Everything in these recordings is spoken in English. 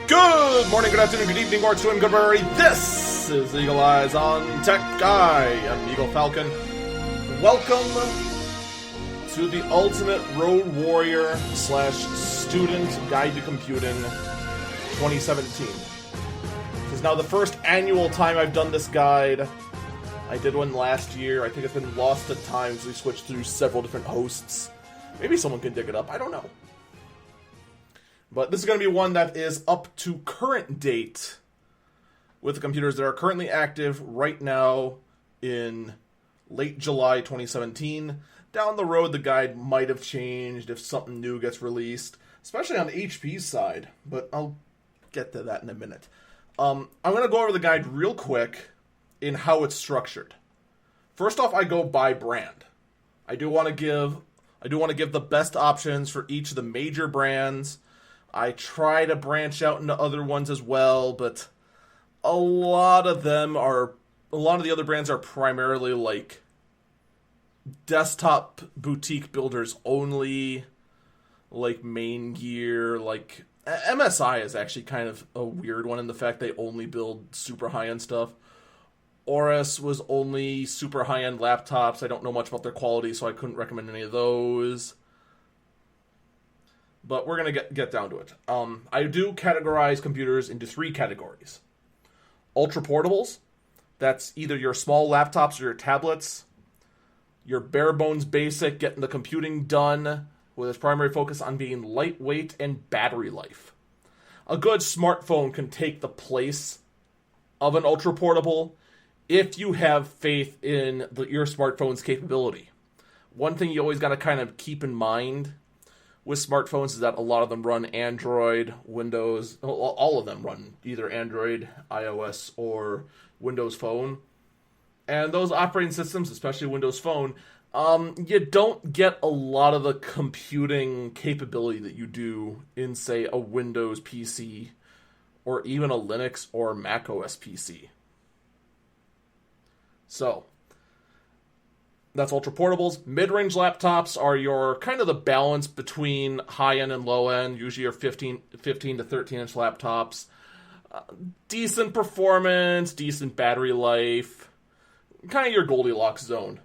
Good morning, good afternoon, good evening, or to Goodberry. This is Eagle Eyes on Tech Guy. I'm Eagle Falcon. Welcome to the Ultimate Road Warrior / Student Guide to Computing 2017. This is now the first annual time I've done this guide. I did one last year. I think it's been lost at times. We switched through several different hosts. Maybe someone can dig it up. I don't know. But this is going to be one that is up to current date with the computers that are currently active right now in late July 2017. Down the road, the guide might have changed if something new gets released, especially on HP's side, but I'll get to that in a minute. I'm going to go over the guide real quick in how it's structured. First off, I go by brand. I do want to give the best options for each of the major brands. I try to branch out into other ones as well, but a lot of the other brands are primarily like desktop boutique builders only, like Main Gear, like MSI is actually kind of a weird one in the fact they only build super high-end stuff. Aorus was only super high-end laptops. I don't know much about their quality, so I couldn't recommend any of those. But we're going to get down to it. I do categorize computers into three categories. Ultra portables, that's either your small laptops or your tablets. Your bare bones basic, getting the computing done with its primary focus on being lightweight and battery life. A good smartphone can take the place of an ultra portable if you have faith in your smartphone's capability. One thing you always got to kind of keep in mind with smartphones is that a lot of them run Android, Windows, all of them run either Android, iOS, or Windows Phone. And those operating systems, especially Windows Phone, you don't get a lot of the computing capability that you do in, say, a Windows PC, or even a Linux or Mac OS PC. So that's ultra portables. Mid-range laptops are your kind of the balance between high-end and low-end, usually your 15 to 13-inch laptops. Decent performance, decent battery life, kind of your Goldilocks zone.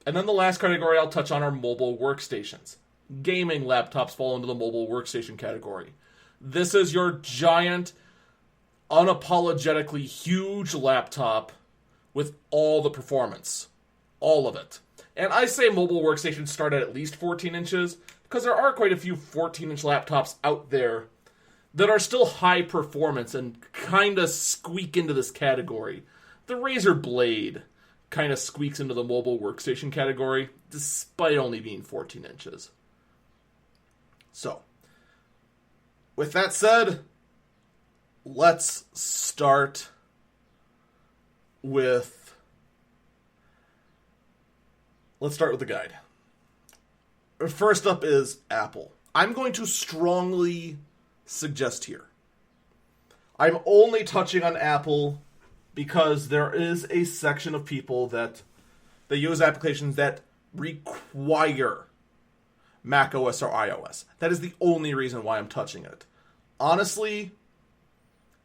And then the last category I'll touch on are mobile workstations. Gaming laptops fall into the mobile workstation category. This is your giant, unapologetically huge laptop with all the performance. All of it. And I say mobile workstations start at least 14 inches, because there are quite a few 14-inch laptops out there that are still high performance and kind of squeak into this category. The Razer Blade kind of squeaks into the mobile workstation category, despite only being 14 inches. So, with that said, let's start with the guide. First up is Apple. I'm going to strongly suggest here. I'm only touching on Apple because there is a section of people that they use applications that require Mac OS or iOS. That is the only reason why I'm touching it. Honestly,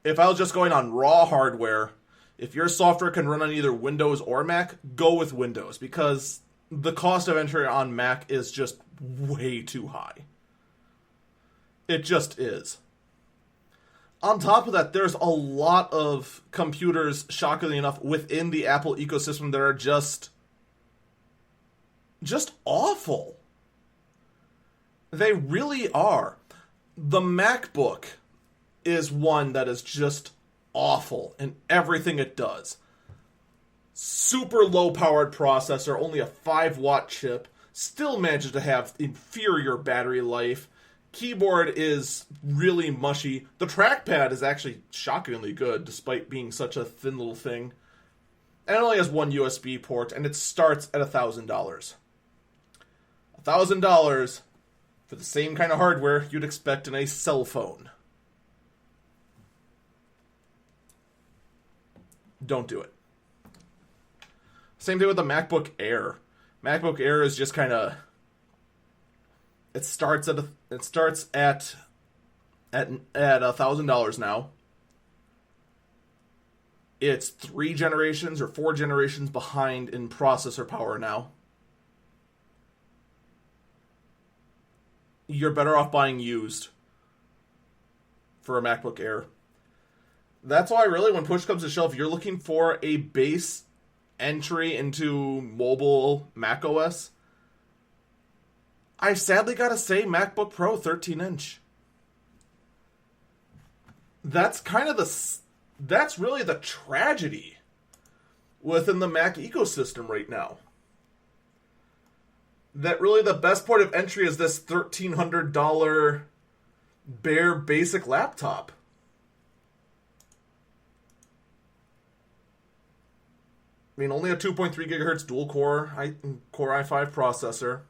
if I was just going on raw hardware, if your software can run on either Windows or Mac, go with Windows, because the cost of entry on Mac is just way too high. It just is. On top of that, there's a lot of computers, shockingly enough, within the Apple ecosystem that are just awful. They really are. The MacBook is one that is just awful in everything it does. Super low-powered processor, only a 5-watt chip, still manages to have inferior battery life. Keyboard is really mushy. The trackpad is actually shockingly good, despite being such a thin little thing. And it only has one USB port, and it starts at $1,000. $1,000 for the same kind of hardware you'd expect in a cell phone. Don't do it. Same thing with the MacBook Air. MacBook Air is just kind of... It starts at at $1,000 now. It's 3 generations or 4 generations behind in processor power now. You're better off buying used for a MacBook Air. That's why really when push comes to shove, you're looking for a base entry into mobile macOS. I sadly gotta say MacBook Pro 13-inch. That's kind of that's really the tragedy within the Mac ecosystem right now. That really the best point of entry is this $1,300 bare basic laptop. I mean, only a 2.3 gigahertz dual core Core i5 processor.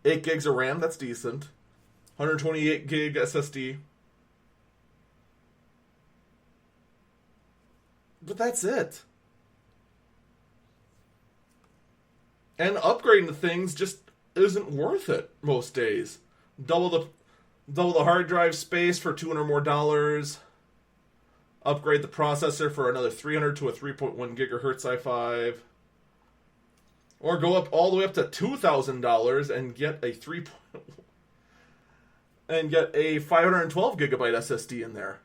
8 gigs of RAM, that's decent. 128 gig SSD. But that's it. And upgrading the things just isn't worth it most days. Double the hard drive space for $200 more. Upgrade the processor for another $300 to a 3.1 gigahertz i5. Or go up all the way up to $2,000 and get a 512 gigabyte SSD in there.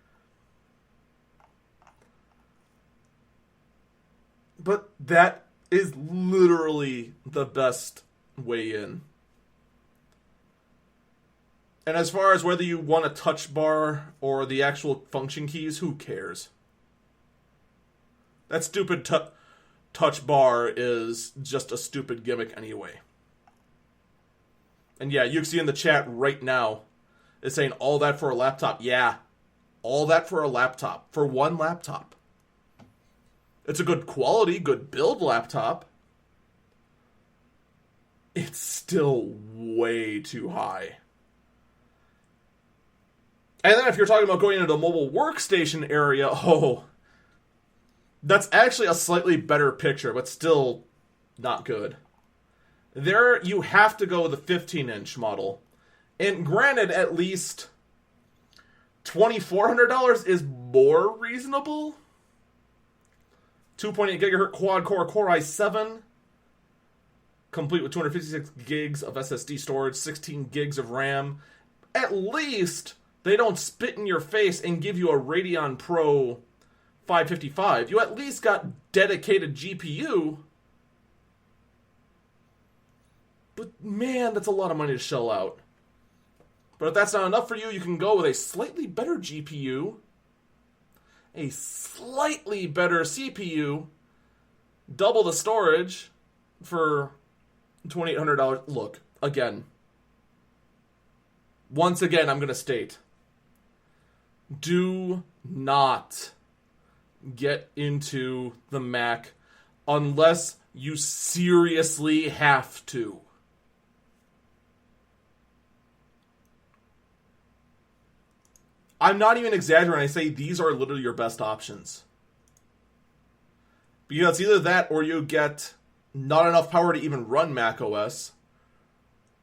But that is literally the best way in. And as far as whether you want a touch bar or the actual function keys, who cares? That stupid touch bar is just a stupid gimmick anyway. And yeah, you can see in the chat right now, it's saying all that for a laptop. Yeah, all that for a laptop. For one laptop. It's a good quality, good build laptop. It's still way too high. And then if you're talking about going into the mobile workstation area, that's actually a slightly better picture, but still not good. There, you have to go with the 15-inch model. And granted, at least $2,400 is more reasonable. 2.8 gigahertz quad-core Core i7, complete with 256 gigs of SSD storage, 16 gigs of RAM. At least they don't spit in your face and give you a Radeon Pro 555. You at least got dedicated GPU. But man, that's a lot of money to shell out. But if that's not enough for you, you can go with a slightly better GPU, a slightly better CPU, double the storage for $2,800. Look, once again, I'm going to state, do not get into the Mac unless you seriously have to. I'm not even exaggerating. I say these are literally your best options. Because either that or you get not enough power to even run macOS,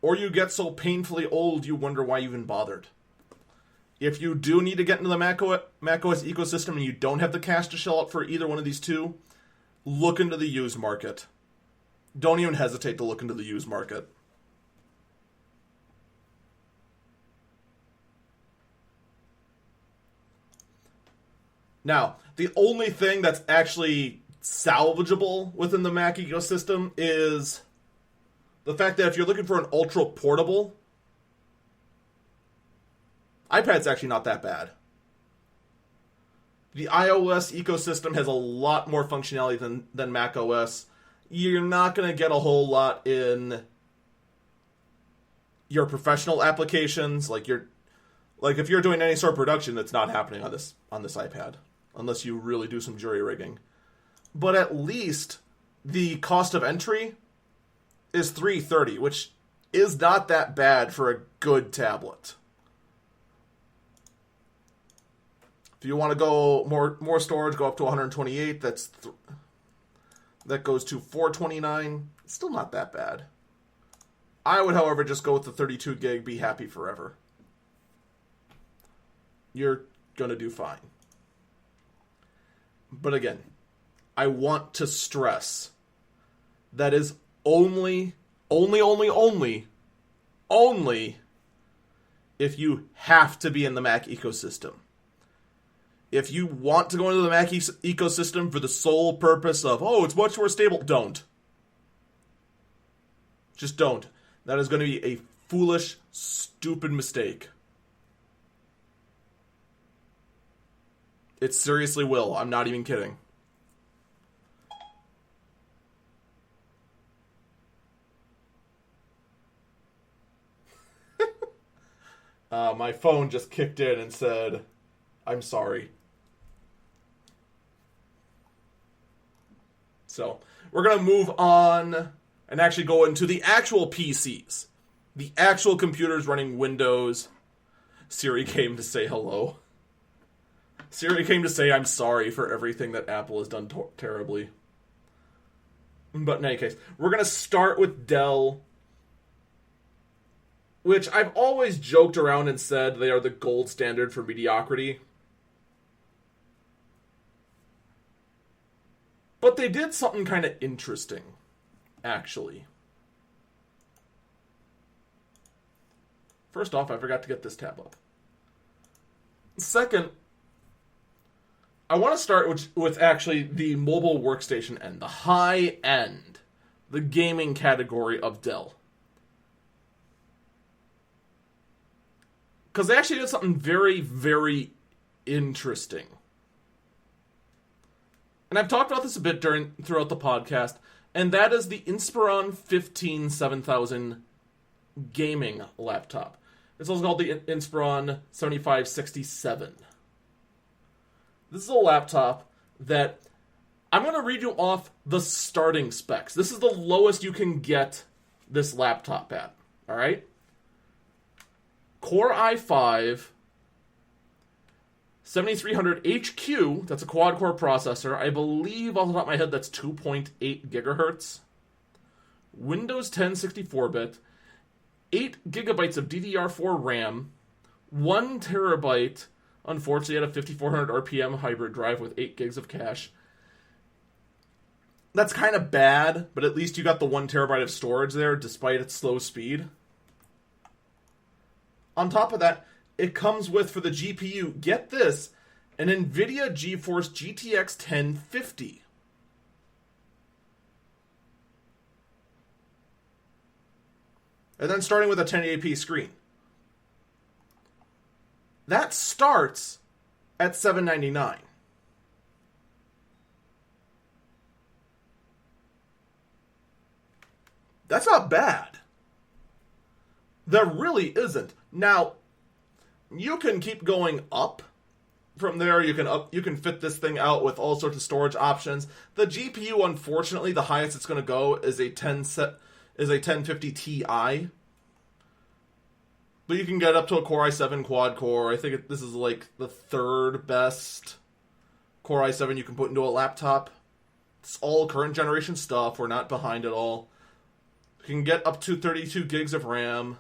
or you get so painfully old you wonder why you even bothered. If you do need to get into the macOS ecosystem and you don't have the cash to shell out for either one of these two, look into the used market. Don't even hesitate to look into the used market. Now, the only thing that's actually salvageable within the Mac ecosystem is the fact that if you're looking for an ultra portable, iPad's actually not that bad. The iOS ecosystem has a lot more functionality than macOS. You're not going to get a whole lot in your professional applications, like if you're doing any sort of production, that's not happening on this iPad, unless you really do some jury rigging. But at least the cost of entry is $330, which is not that bad for a good tablet. If you want to go more storage, go up to 128. That goes to $429. It's still not that bad. I would, however, just go with the 32 gig. Be happy forever. you're going to do fine. But again, I want to stress that is only if you have to be in the Mac ecosystem. If you want to go into the Mac ecosystem for the sole purpose of, oh, it's much more stable, don't. Just don't. That is going to be a foolish, stupid mistake. It seriously will. I'm not even kidding. My phone just kicked in and said, I'm sorry. So, we're going to move on and actually go into the actual PCs. The actual computers running Windows. Siri came to say hello. Siri came to say I'm sorry for everything that Apple has done terribly. But in any case, we're going to start with Dell, which I've always joked around and said they are the gold standard for mediocrity. But they did something kind of interesting, actually. First off, I forgot to get this tab up. Second, I want to start with actually the mobile workstation end, the high end, the gaming category of Dell. Because they actually did something very, very interesting. And I've talked about this a bit throughout the podcast, and that is the Inspiron 15 7000 gaming laptop. It's also called the Inspiron 7567. This is a laptop that I'm going to read you off the starting specs. This is the lowest you can get this laptop at. All right? Core i5, 7300 HQ, that's a quad-core processor. I believe, off the top of my head, that's 2.8 gigahertz. Windows 10 64-bit, 8 gigabytes of DDR4 RAM, 1 terabyte, unfortunately, at a 5400 RPM hybrid drive with 8 gigs of cache. That's kind of bad, but at least you got the 1 terabyte of storage there, despite its slow speed. On top of that, it comes with, for the GPU, get this, an NVIDIA GeForce GTX 1050. And then starting with a 1080p screen. That starts at $799. That's not bad. There really isn't. Now, you can keep going up from there. You can fit this thing out with all sorts of storage options. The GPU, unfortunately, the highest it's going to go is a 1050 Ti. But you can get up to a Core i7 quad core. I think this is like the third best Core i7 you can put into a laptop. It's all current generation stuff. We're not behind at all. You can get up to 32 gigs of RAM.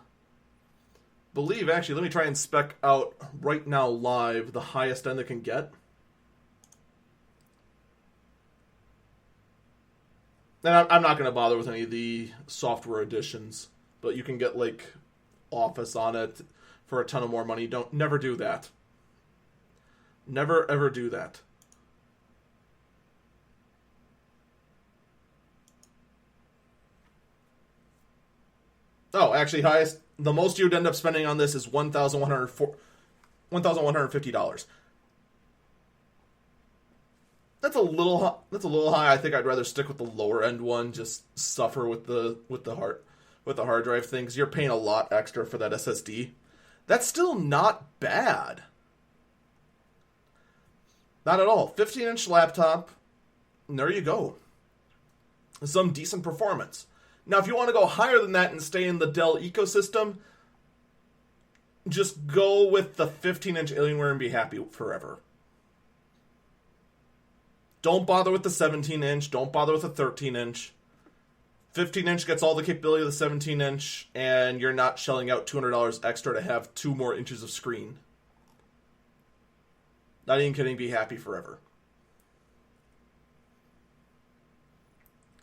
Actually, let me try and spec out right now live the highest end it can get. And I'm not going to bother with any of the software additions, but you can get like Office on it for a ton of more money. Never do that. Never ever do that. Oh, actually, the most you'd end up spending on this is $1,150. That's a little high. I think I'd rather stick with the lower end one. Just suffer with the hard drive thing, because you're paying a lot extra for that SSD. That's still not bad. Not at all. 15-inch laptop. And there you go. Some decent performance. Now, if you want to go higher than that and stay in the Dell ecosystem, just go with the 15-inch Alienware and be happy forever. Don't bother with the 17-inch. Don't bother with the 13-inch. 15-inch gets all the capability of the 17-inch, and you're not shelling out $200 extra to have 2 more inches of screen. Not even kidding, be happy forever.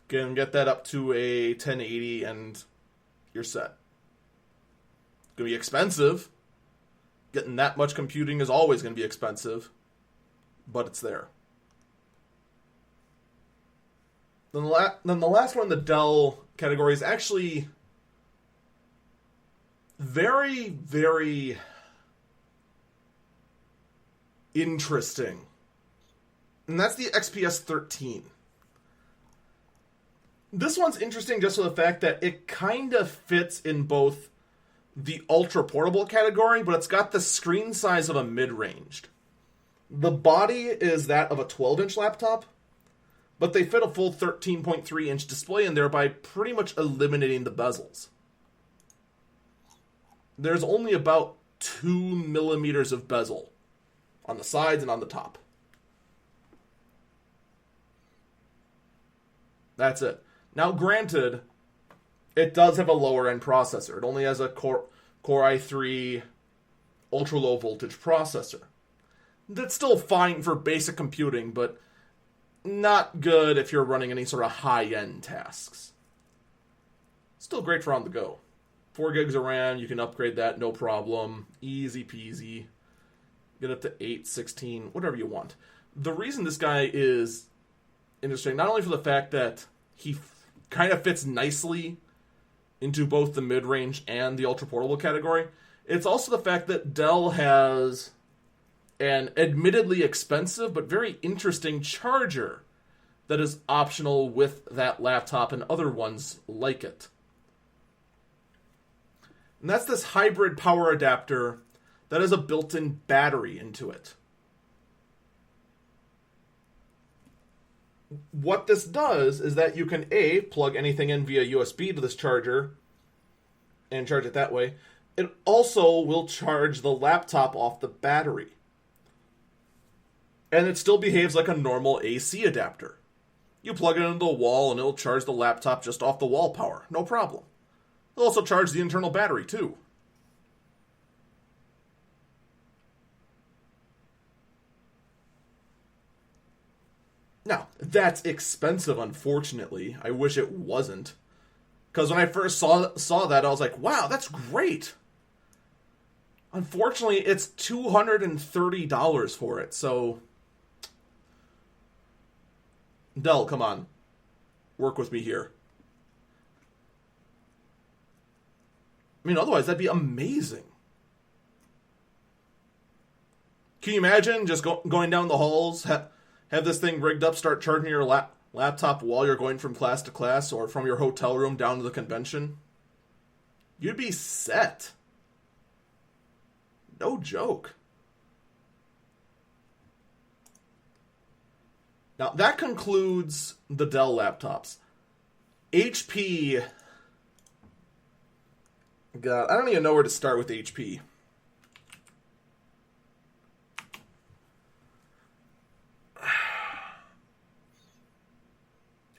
Can get that up to a 1080 and you're set. It's going to be expensive. Getting that much computing is always going to be expensive. But it's there. Then the last one in the Dell category is actually very, very interesting. And that's the XPS 13. This one's interesting just for the fact that it kind of fits in both the ultra portable category, but it's got the screen size of a mid-ranged. The body is that of a 12-inch laptop, but they fit a full 13.3-inch display in there by pretty much eliminating the bezels. There's only about 2 millimeters of bezel on the sides and on the top. That's it. Now, granted, it does have a lower-end processor. It only has a Core i3 ultra-low voltage processor. That's still fine for basic computing, but not good if you're running any sort of high-end tasks. Still great for on the go. 4 gigs of RAM, you can upgrade that, no problem. Easy peasy. Get up to 8, 16, whatever you want. The reason this guy is interesting, not only for the fact that he kind of fits nicely into both the mid-range and the ultra-portable category, it's also the fact that Dell has an admittedly expensive but very interesting charger that is optional with that laptop and other ones like it. And that's this hybrid power adapter that has a built-in battery into it. What this does is that you can A, plug anything in via USB to this charger and charge it that way. It also will charge the laptop off the battery. And it still behaves like a normal AC adapter. You plug it into the wall and it'll charge the laptop just off the wall power. No problem. It'll also charge the internal battery too. Now, that's expensive, unfortunately. I wish it wasn't. Because when I first saw that, I was like, wow, that's great. Unfortunately, it's $230 for it, so Dell, come on. Work with me here. I mean, otherwise, that'd be amazing. Can you imagine just going down the halls, have this thing rigged up, start charging your laptop while you're going from class to class or from your hotel room down to the convention? You'd be set. No joke. Now, that concludes the Dell laptops. HP... God, I don't even know where to start with HP.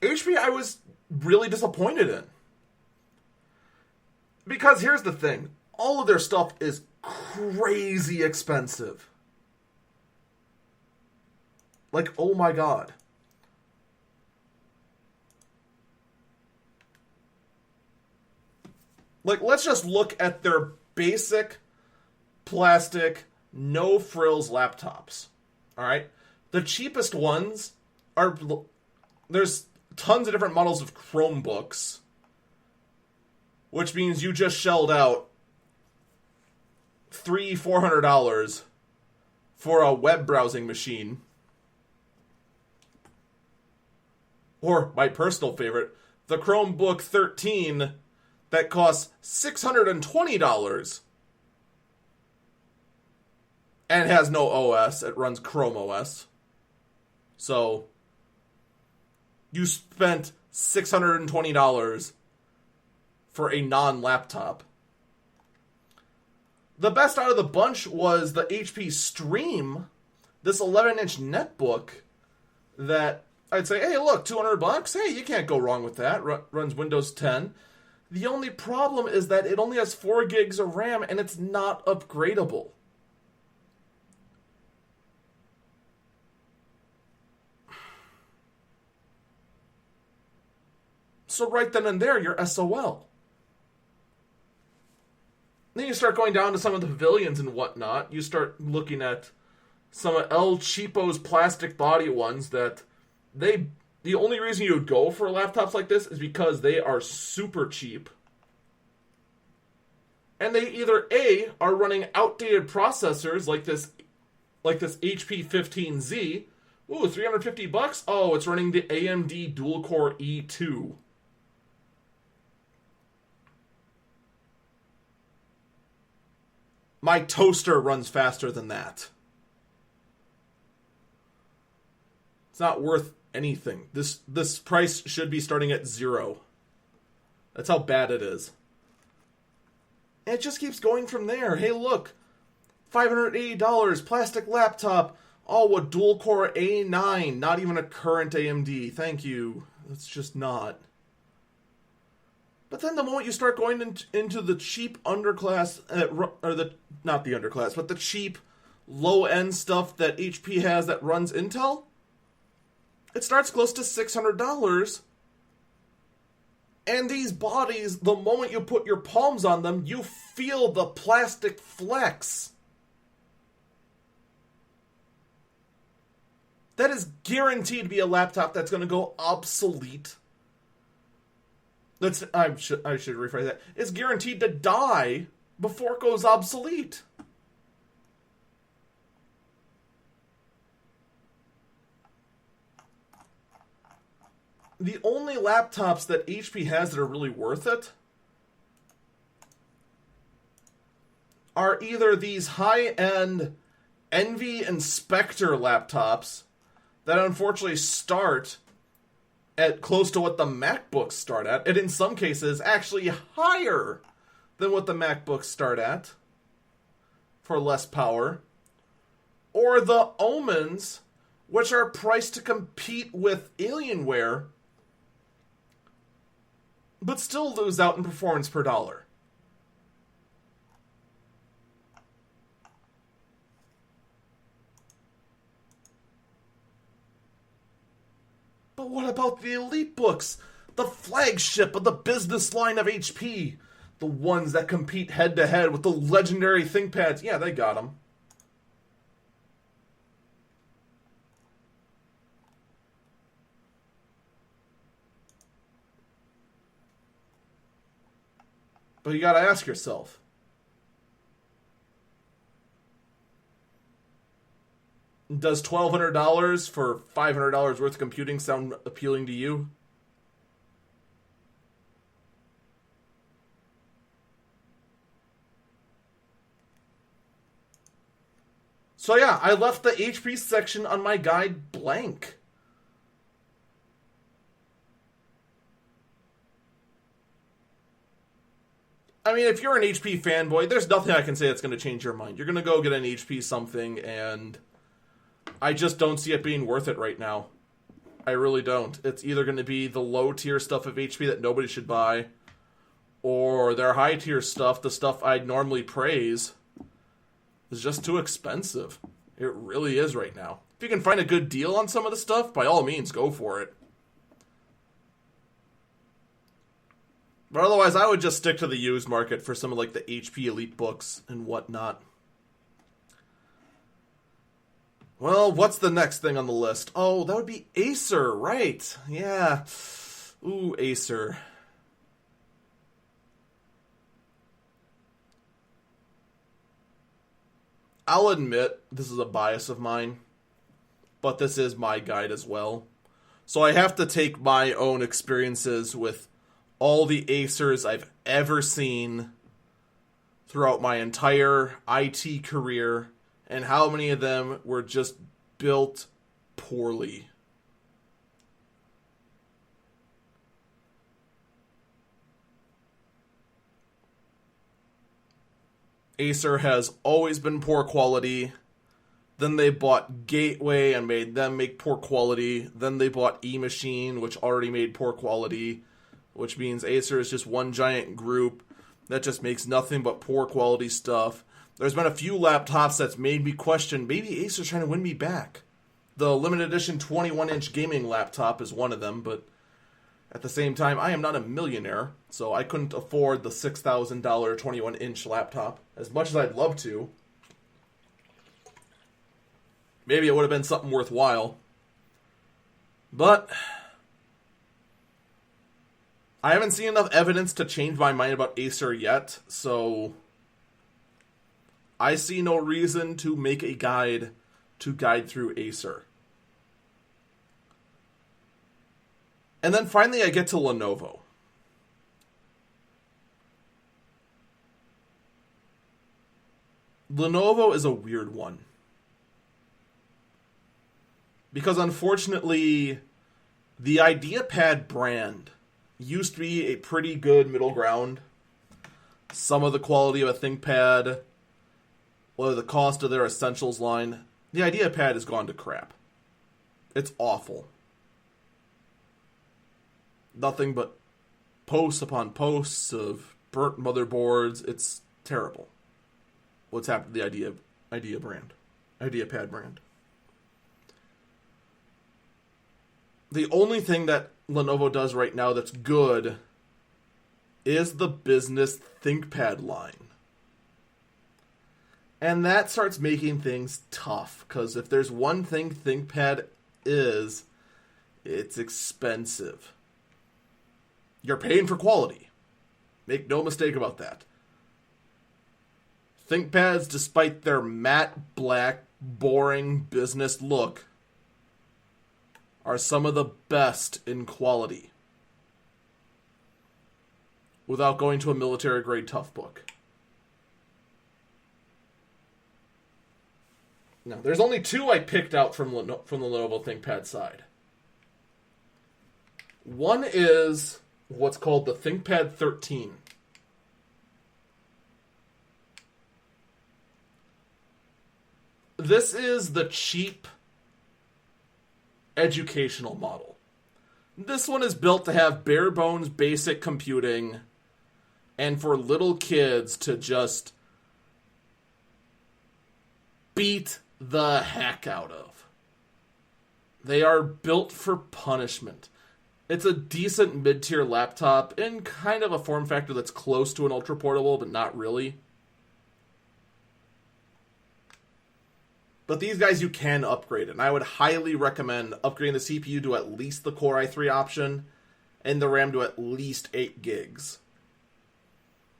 HP I was really disappointed in. Because here's the thing. All of their stuff is crazy expensive. Like, oh my god. Like, let's just look at their basic plastic, no frills laptops. Alright? The cheapest ones are... There's tons of different models of Chromebooks, which means you just shelled out $400 for a web browsing machine. Or, my personal favorite, the Chromebook 13 that costs $620 and has no OS. It runs Chrome OS. So, you spent $620 for a non-laptop. The best out of the bunch was the HP Stream, this 11-inch netbook that I'd say, hey, look, $200? Hey, you can't go wrong with that. Runs Windows 10. The only problem is that it only has 4 gigs of RAM and it's not upgradable. So right then and there, you're SOL. Then you start going down to some of the pavilions and whatnot. You start looking at some of El Cheapo's plastic body ones that the only reason you would go for laptops like this is because they are super cheap. And they either A, are running outdated processors like this HP 15Z. Ooh, $350? Oh, it's running the AMD dual-core E2. My toaster runs faster than that. It's not worth anything. This price should be starting at 0. That's how bad it is. And it just keeps going from there. Hey, look. $580, plastic laptop. Oh, a dual-core A9. Not even a current AMD. Thank you. It's just not. But then the moment you start going into the cheap underclass, not the underclass, but the cheap low-end stuff that HP has that runs Intel, it starts close to $600. And these bodies, the moment you put your palms on them, you feel the plastic flex. That is guaranteed to be a laptop that's going to go obsolete. I should rephrase that. It's guaranteed to die before it goes obsolete. The only laptops that HP has that are really worth it are either these high-end Envy and Spectre laptops that unfortunately start at close to what the MacBooks start at, and in some cases actually higher than what the MacBooks start at for less power. Or the Omens, which are priced to compete with Alienware, but still lose out in performance per dollar. But what about the Elite Books? The flagship of the business line of HP. The ones that compete head-to-head with the legendary ThinkPads. Yeah, they got them. But you gotta ask yourself, does $1,200 for $500 worth of computing sound appealing to you? So yeah, I left the HP section on my guide blank. I mean, if you're an HP fanboy, there's nothing I can say that's going to change your mind. You're going to go get an HP something, and I just don't see it being worth it right now. I really don't. It's either going to be the low-tier stuff of HP that nobody should buy, or their high-tier stuff, the stuff I'd normally praise, is just too expensive. It really is right now. If you can find a good deal on some of the stuff, by all means, go for it. But otherwise, I would just stick to the used market for some of like the HP Elite books and whatnot. Well, what's the next thing on the list? Oh, that would be Acer, right? Yeah. Ooh, Acer. I'll admit, this is a bias of mine, but this is my guide as well. So I have to take my own experiences with all the Acers I've ever seen throughout my entire IT career, and how many of them were just built poorly. Acer has always been poor quality. Then they bought Gateway and made them make poor quality. Then they bought eMachine, which already made poor quality, which means Acer is just one giant group that just makes nothing but poor quality stuff. There's been a few laptops that's made me question, maybe Acer's trying to win me back. The limited edition 21-inch gaming laptop is one of them, but At the same time, I am not a millionaire, so I couldn't afford the $6,000 21-inch laptop, as much as I'd love to. Maybe it would have been something worthwhile. But I haven't seen enough evidence to change my mind about Acer yet, so I see no reason to make a guide to guide through Acer. And then finally I get to Lenovo. Lenovo is a weird one. Because unfortunately, the IdeaPad brand used to be a pretty good middle ground. Some of the quality of a ThinkPad, or the cost of their Essentials line, the IdeaPad has gone to crap. It's awful. Nothing but posts upon posts of burnt motherboards. It's terrible what's happened to the IdeaPad brand. The only thing that Lenovo does right now that's good is the business ThinkPad line. And that starts making things tough, because if there's one thing ThinkPad is, it's expensive. You're paying for quality. Make no mistake about that. ThinkPads, despite their matte black, boring business look, are some of the best in quality. Without going to a military-grade tough book. Now, there's only two I picked out from the Lenovo ThinkPad side. One is what's called the ThinkPad 13. This is the cheap educational model. This one is built to have bare bones basic computing and for little kids to just beat the heck out of. They are built for punishment. It's a decent mid-tier laptop in kind of a form factor that's close to an ultra portable, but not really. But these guys you can upgrade, and I would highly recommend upgrading the CPU to at least the Core i3 option, and the RAM to at least 8 gigs.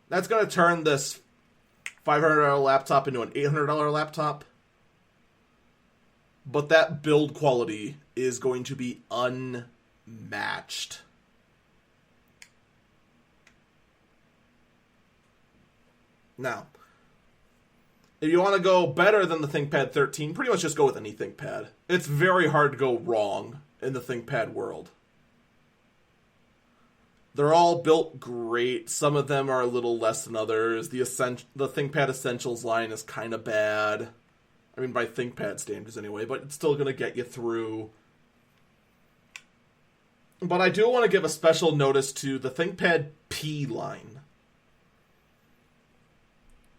That's going to turn this $500 laptop into an $800 laptop. But that build quality is going to be unmatched. Now, if you want to go better than the ThinkPad 13, pretty much just go with any ThinkPad. It's very hard to go wrong in the ThinkPad world. They're all built great. Some of them are a little less than others. The ThinkPad Essentials line is kind of bad. I mean, by ThinkPad standards anyway, but it's still going to get you through. But I do want to give a special notice to the ThinkPad P line.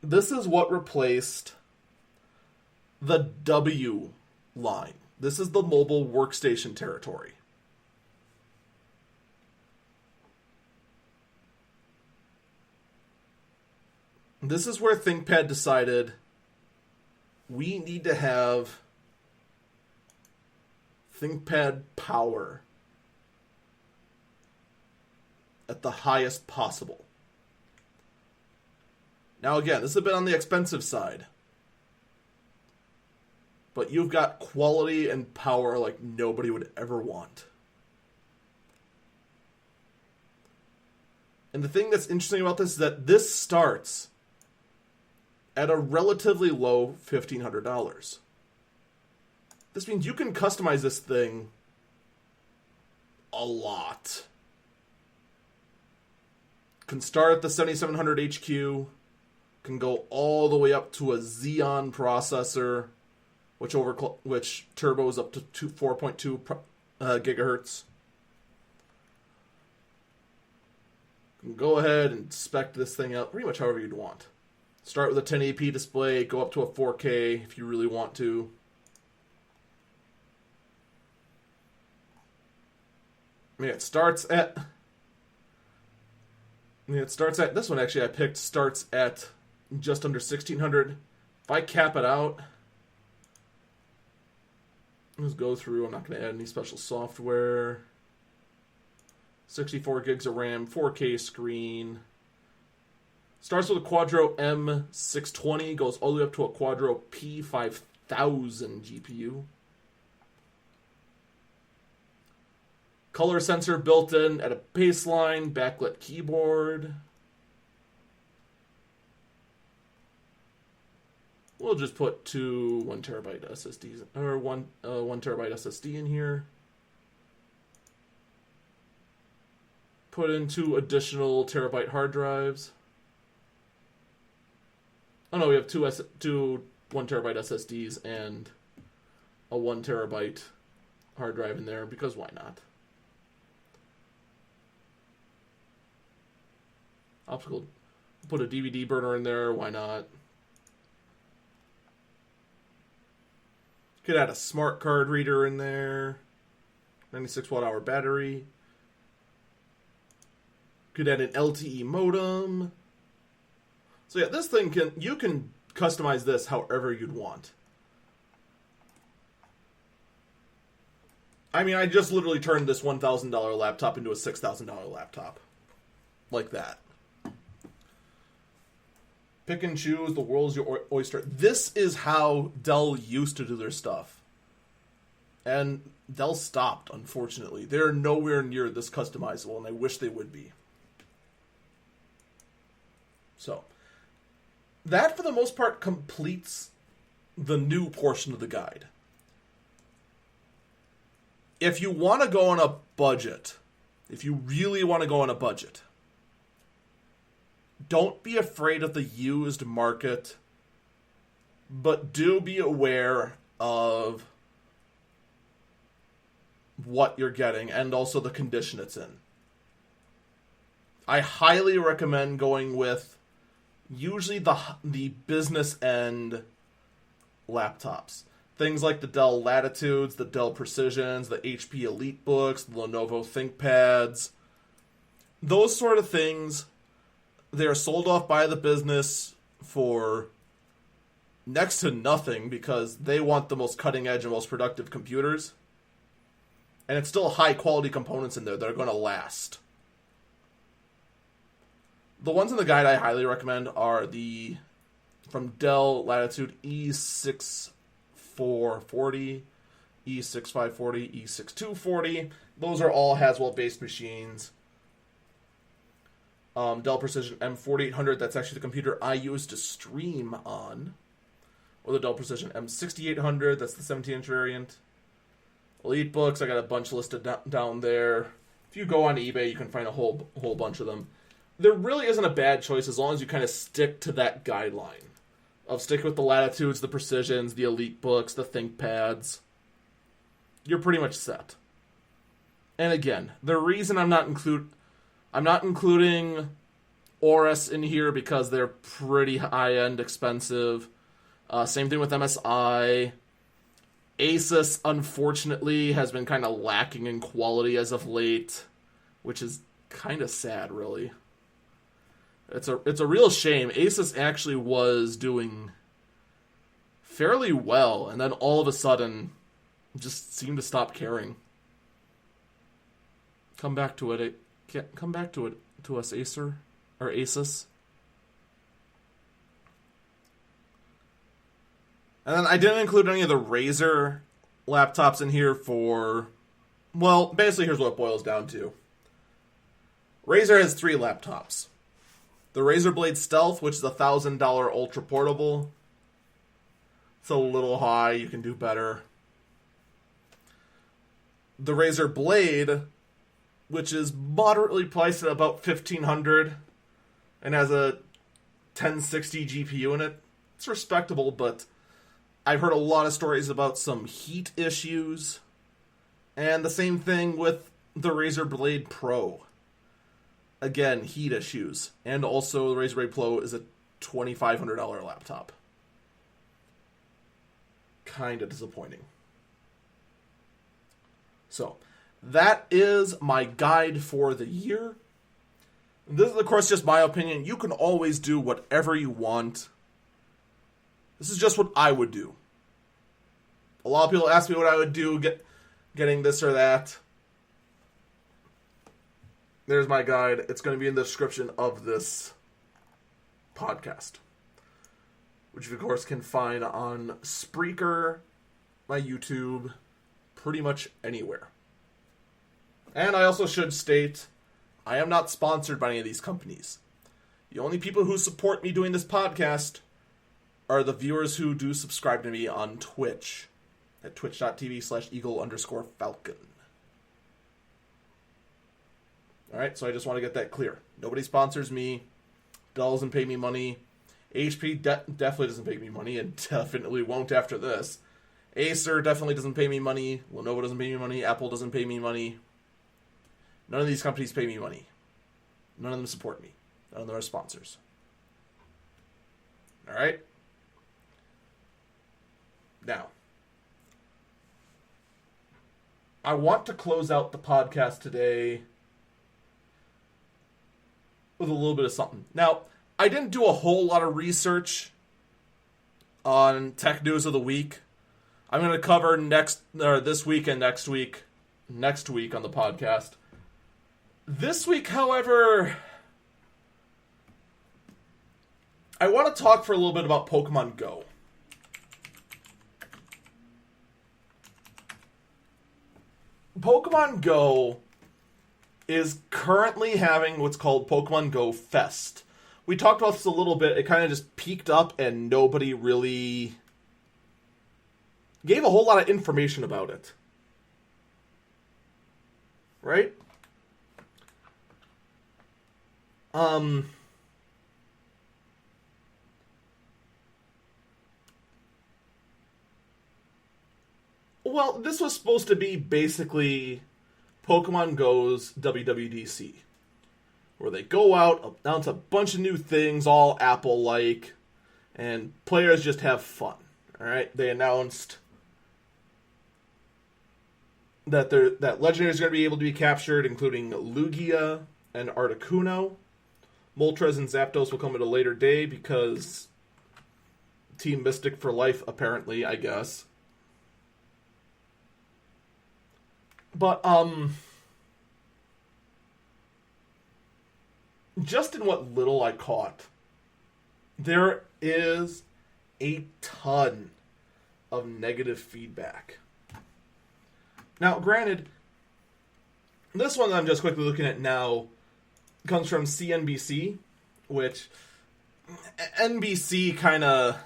This is what replaced the W line. This is the mobile workstation territory. This is where ThinkPad decided we need to have ThinkPad power at the highest possible. Now again, this is a bit on the expensive side. But you've got quality and power like nobody would ever want. And the thing that's interesting about this is that this starts at a relatively low $1,500. This means you can customize this thing a lot. Can start at the 7700 HQ, can go all the way up to a Xeon processor, which turbos up to 4.2 gigahertz. You can go ahead and spec this thing out pretty much however you'd want. Start with a 1080p display, go up to a 4K if you really want to. I mean, it starts at... this one actually I picked starts at just under 1,600. If I cap it out, let's go through. I'm not going to add any special software. 64 gigs of RAM, 4K screen. Starts with a Quadro M620, goes all the way up to a Quadro P5000 GPU. Color sensor built in at a baseline, backlit keyboard. We'll just put two 1 terabyte SSDs, or one terabyte SSD in here. Put in 2 additional terabyte hard drives. Oh no, we have two 1 terabyte SSDs and a 1 terabyte hard drive in there, because why not? Optical, put a DVD burner in there, why not? Could add a smart card reader in there. 96 watt hour battery. Could add an LTE modem. So yeah, this thing you can customize this however you'd want. I mean, I just literally turned this $1,000 laptop into a $6,000 laptop. Like that. Pick and choose, the world's your oyster. This is how Dell used to do their stuff. And Dell stopped, unfortunately. They're nowhere near this customizable, and I wish they would be. So, that for the most part completes the new portion of the guide. If you want to go on a budget, if you really want to go on a budget, don't be afraid of the used market, but do be aware of what you're getting and also the condition it's in. I highly recommend going with usually the business end laptops. Things like the Dell Latitudes, the Dell Precisions, the HP EliteBooks, the Lenovo ThinkPads. Those sort of things, they're sold off by the business for next to nothing because they want the most cutting edge and most productive computers. And it's still high quality components in there that are going to last. The ones in the guide I highly recommend are the from Dell Latitude E6440, E6540, E6240. Those are all Haswell based machines. Dell Precision M4800, that's actually the computer I use to stream on. Or the Dell Precision M6800, that's the 17-inch variant. EliteBooks, I got a bunch listed down there. If you go on eBay, you can find a whole bunch of them. There really isn't a bad choice as long as you kind of stick to that guideline of stick with the Latitudes, the Precisions, the EliteBooks, the ThinkPads. You're pretty much set. And again, the reason I'm not including Aorus in here because they're pretty high-end, expensive. Same thing with MSI. Asus, unfortunately, has been kind of lacking in quality as of late, which is kind of sad, really. It's a real shame. Asus actually was doing fairly well, and then all of a sudden, just seemed to stop caring. Come back to it. Come back to us, Acer or Asus. And then I didn't include any of the Razer laptops in here for, well, basically here's what it boils down to. Razer has 3 laptops. The Razer Blade Stealth, which is a $1,000 ultra portable. It's a little high, you can do better. The Razer Blade, which is moderately priced at about $1,500 and has a 1060 GPU in it. It's respectable, but I've heard a lot of stories about some heat issues. And the same thing with the Razer Blade Pro. Again, heat issues. And also the Razer Blade Pro is a $2,500 laptop. Kind of disappointing. So, that is my guide for the year. This is, of course, just my opinion. You can always do whatever you want. This is just what I would do. A lot of people ask me what I would do getting this or that. There's my guide. It's going to be in the description of this podcast, which you, of course, can find on Spreaker, my YouTube, pretty much anywhere. And I also should state, I am not sponsored by any of these companies. The only people who support me doing this podcast are the viewers who do subscribe to me on Twitch at twitch.tv/eagle_falcon. Alright, so I just want to get that clear. Nobody sponsors me. Dell doesn't pay me money. HP definitely doesn't pay me money, and definitely won't after this. Acer definitely doesn't pay me money. Lenovo doesn't pay me money. Apple doesn't pay me money. None of these companies pay me money. None of them support me. None of them are sponsors. Alright? Now, I want to close out the podcast today with a little bit of something. Now, I didn't do a whole lot of research on tech news of the week. I'm going to cover this week and next week on the podcast. This week, however, I want to talk for a little bit about Pokemon Go. Pokemon Go is currently having what's called Pokemon Go Fest. We talked about this a little bit. It kind of just peaked up and nobody really gave a whole lot of information about it. Right? Well, this was supposed to be basically Pokemon Go's WWDC, where they go out, announce a bunch of new things, all Apple-like, and players just have fun. All right, they announced that Legendaries are going to be able to be captured, including Lugia and Articuno. Moltres and Zapdos will come at a later day because Team Mystic for life, apparently, I guess. But, just in what little I caught, there is a ton of negative feedback. Now, granted, this one that I'm just quickly looking at now comes from CNBC, which NBC kind of...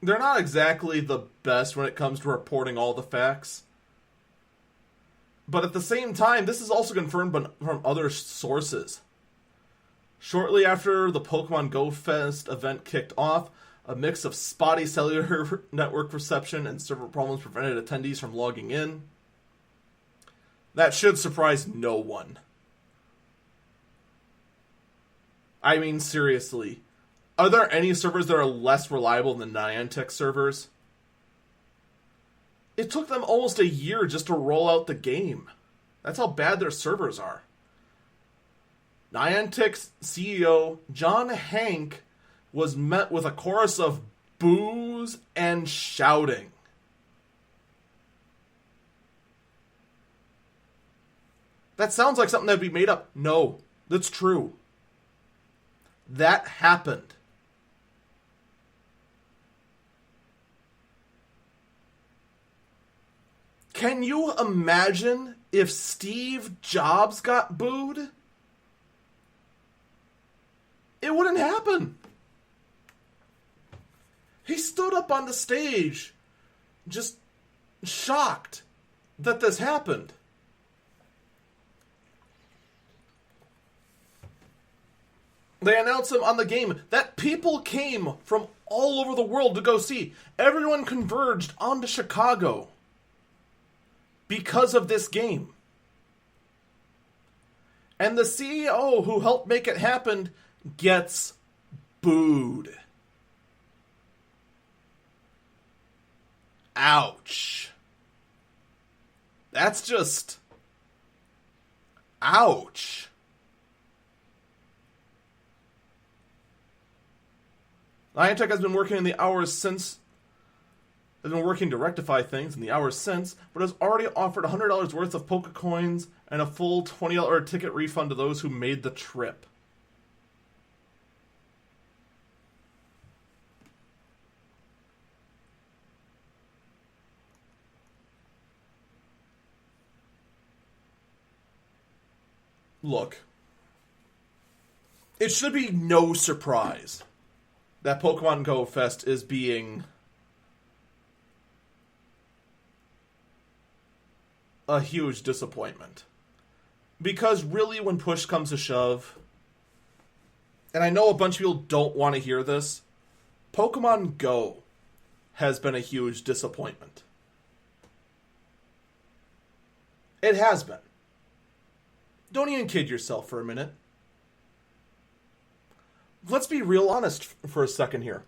They're not exactly the best when it comes to reporting all the facts. But at the same time, this is also confirmed from other sources. Shortly after the Pokemon Go Fest event kicked off, a mix of spotty cellular network reception and server problems prevented attendees from logging in. That should surprise no one. I mean, seriously. Are there any servers that are less reliable than Niantic servers? It took them almost a year just to roll out the game. That's how bad their servers are. Niantic's CEO, John Hank, was met with a chorus of boos and shouting. That sounds like something that'd be made up. No, that's true. That happened. Can you imagine if Steve Jobs got booed? It wouldn't happen. He stood up on the stage, just shocked that this happened. They announced him on the game that people came from all over the world to go see. Everyone converged onto Chicago because of this game. And the CEO who helped make it happen gets booed. ouch. That's just... ouch. Niantic has been working in the hours since... has been working to rectify things in the hours since, but has already offered $100 worth of Poke Coins and a full $20 ticket refund to those who made the trip. Look, it should be no surprise that Pokemon Go Fest is being a huge disappointment. Because really, when push comes to shove, and I know a bunch of people don't want to hear this, Pokemon Go has been a huge disappointment. It has been. Don't even kid yourself for a minute. Let's be real honest for a second here.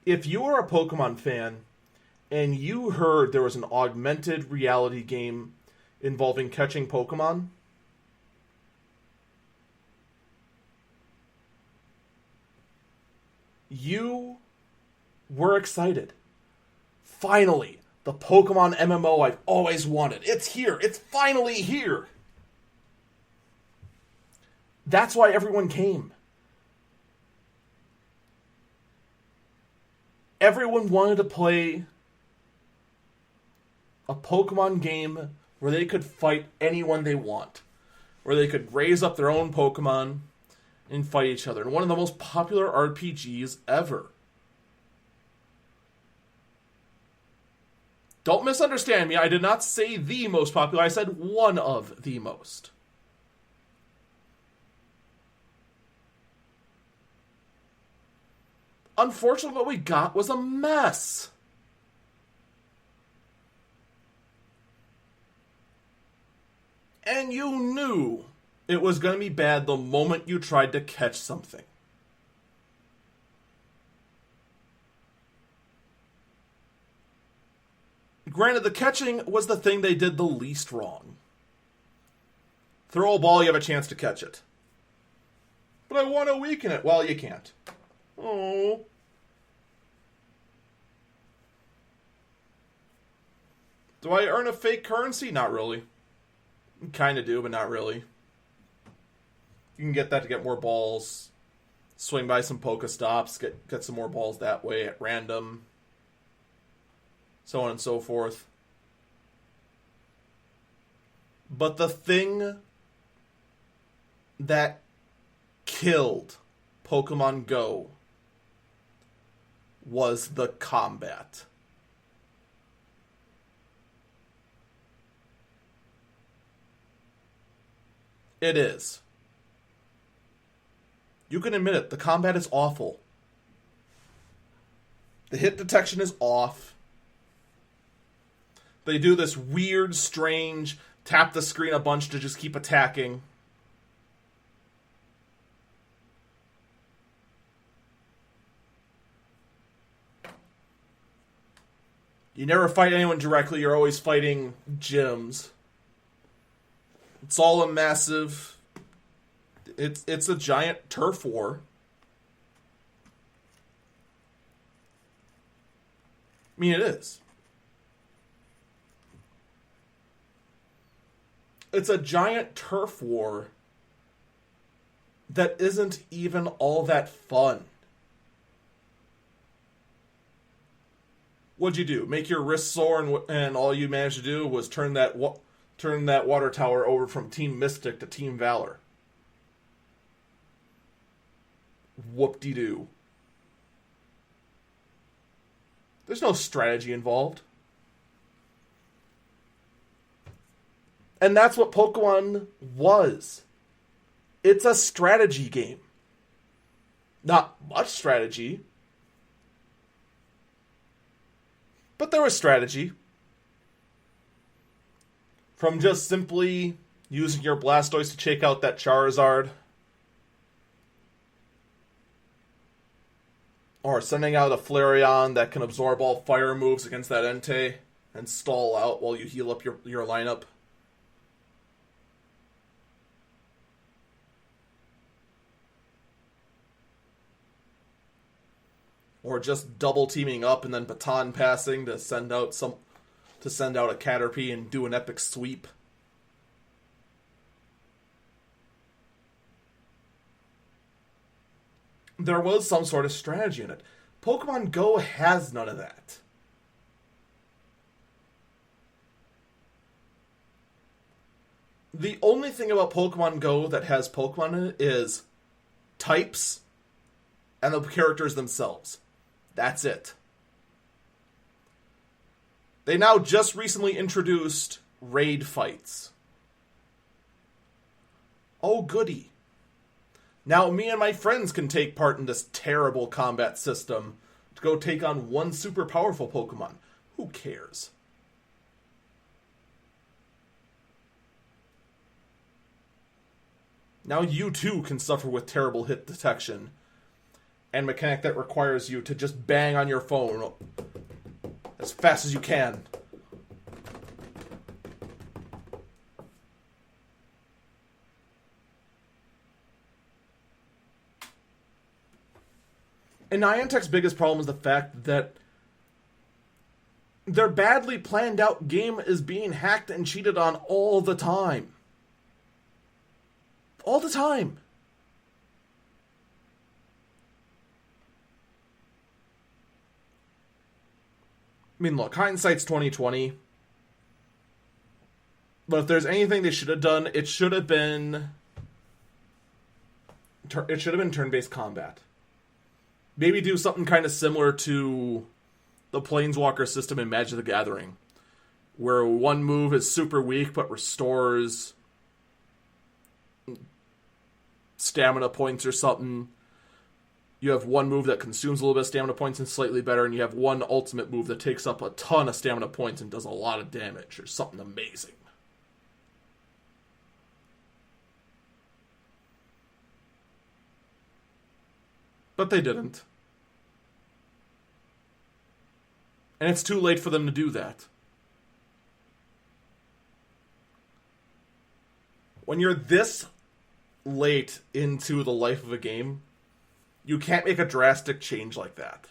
If you are a Pokemon fan and you heard there was an augmented reality game involving catching Pokemon, you were excited. Finally, the Pokemon MMO I've always wanted. It's here. It's finally here. That's why everyone came. Everyone wanted to play a Pokemon game where they could fight anyone they want. Where they could raise up their own Pokemon and fight each other. And one of the most popular RPGs ever. Don't misunderstand me. I did not say the most popular. I said one of the most. Unfortunately, what we got was a mess. And you knew it was going to be bad the moment you tried to catch something. Granted, the catching was the thing they did the least wrong. Throw a ball, you have a chance to catch it. But I want to weaken it. Well, you can't. Oh. Do I earn a fake currency? Not really. Kind of do, but not really. You can get that to get more balls. Swing by some Pokestops, get some more balls that way at random. So on and so forth. But the thing that killed Pokemon Go was the combat. It is. You can admit it, the combat is awful. The hit detection is off. They do this weird, strange, tap the screen a bunch to just keep attacking. You never fight anyone directly, you're always fighting gyms. It's all a massive... It's a giant turf war. I mean, it is. It's a giant turf war that isn't even all that fun. What'd you do? Make your wrist sore, and all you managed to do was turn that water tower over from Team Mystic to Team Valor. Whoop-de-doo. There's no strategy involved. And that's what Pokemon was. It's a strategy game. Not much strategy. But there was strategy. From just simply using your Blastoise to take out that Charizard. Or sending out a Flareon that can absorb all fire moves against that Entei and stall out while you heal up your lineup. Or just double teaming up and then baton passing to send out a Caterpie and do an epic sweep. There was some sort of strategy in it. Pokemon Go has none of that. The only thing about Pokemon Go that has Pokemon in it is types and the characters themselves. That's it. They now just recently introduced raid fights. Oh, goody. Now me and my friends can take part in this terrible combat system to go take on one super powerful Pokemon. Who cares? Now you too can suffer with terrible hit detection and mechanic that requires you to just bang on your phone as fast as you can. And Niantic's biggest problem is the fact that their badly planned out game is being hacked and cheated on all the time. All the time. I mean, look, hindsight's 2020. But if there's anything they should have done, it should have been turn-based combat. Maybe do something kind of similar to the Planeswalker system in Magic the Gathering, where one move is super weak but restores stamina points or something. You have one move that consumes a little bit of stamina points and slightly better, and you have one ultimate move that takes up a ton of stamina points and does a lot of damage, or something amazing. But they didn't. And it's too late for them to do that. When you're this late into the life of a game, you can't make a drastic change like that.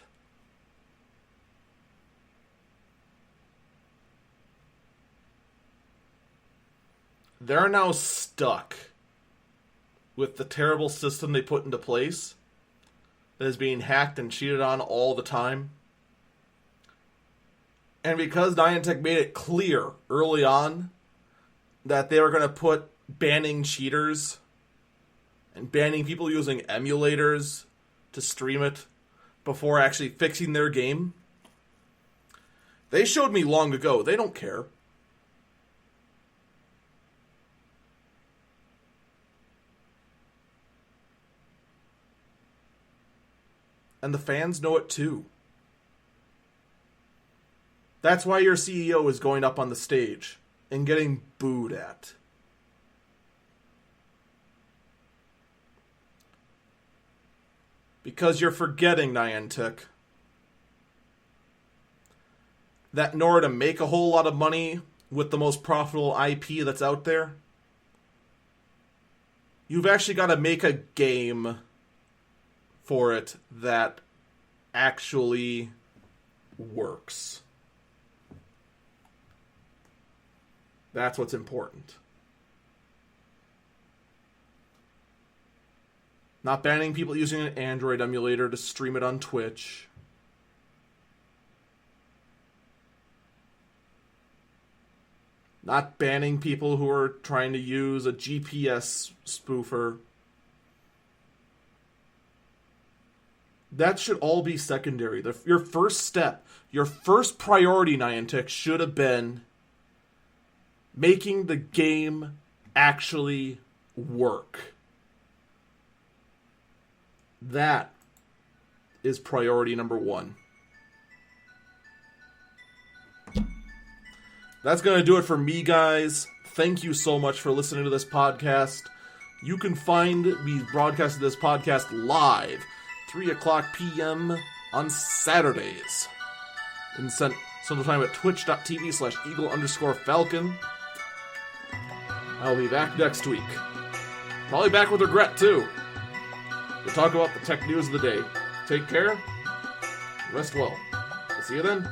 They're now stuck with the terrible system they put into place that is being hacked and cheated on all the time. And because Niantic made it clear early on that they were going to put banning cheaters and banning people using emulators to stream it before actually fixing their game, they showed me long ago they don't care. And the fans know it too. That's why your CEO is going up on the stage and getting booed at. Because you're forgetting, Niantic, that in order to make a whole lot of money with the most profitable IP that's out there, you've actually got to make a game for it that actually works. That's what's important. Not banning people using an Android emulator to stream it on Twitch. Not banning people who are trying to use a GPS spoofer. That should all be secondary. Your first step, your first priority, Niantic, should have been making the game actually work. That is priority number one. That's going to do it for me, guys. Thank you so much for listening to this podcast. You can find me broadcasting this podcast live, 3 o'clock p.m. on Saturdays. In Central Time at twitch.tv/eagle_falcon. I'll be back next week. Probably back with regret, too. To talk about the tech news of the day. Take care. Rest well. I'll see you then.